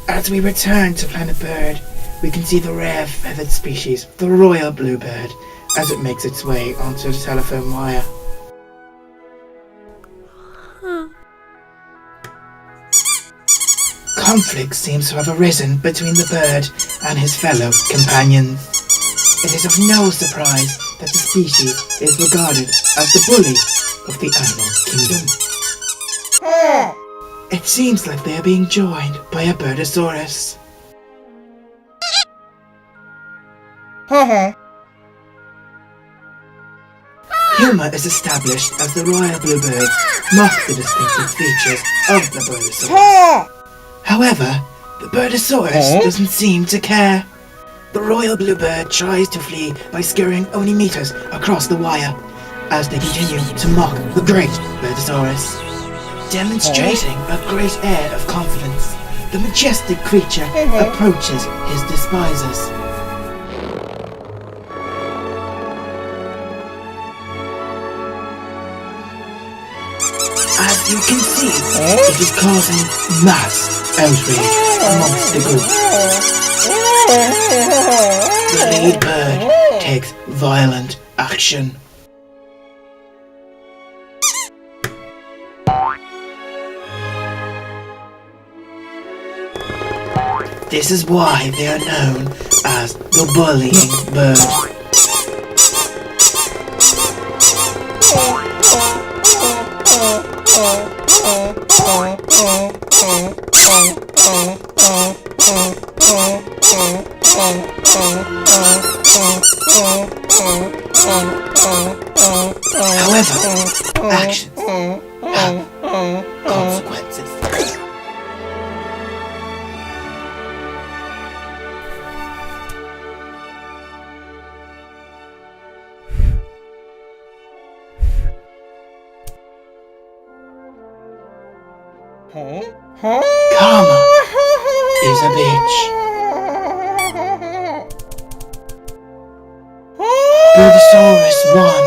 As we return to Planet Bird, we can see the rare feathered species, the royal bluebird, as it makes its way onto the telephone wire. Conflict seems to have arisen between the bird and his fellow companions. It is of no surprise that the species is regarded as the bully of the animal kingdom. It seems like they are being joined by a birdosaurus. Humor is established as the royal bluebirds mock the distinctive features of the birdosaurus. However, the birdosaurus doesn't seem to care. The royal bluebird tries to flee by scurrying only meters across the wire as they continue to mock the great birdosaurus. Demonstrating a great air of confidence, the majestic creature approaches his despisers. As you can see, it is causing mass outrage amongst the group. The lead bird takes violent action. This is why they are known as the bullying bird. However, actions have consequences. Karma is a bitch. Birdosaurus won.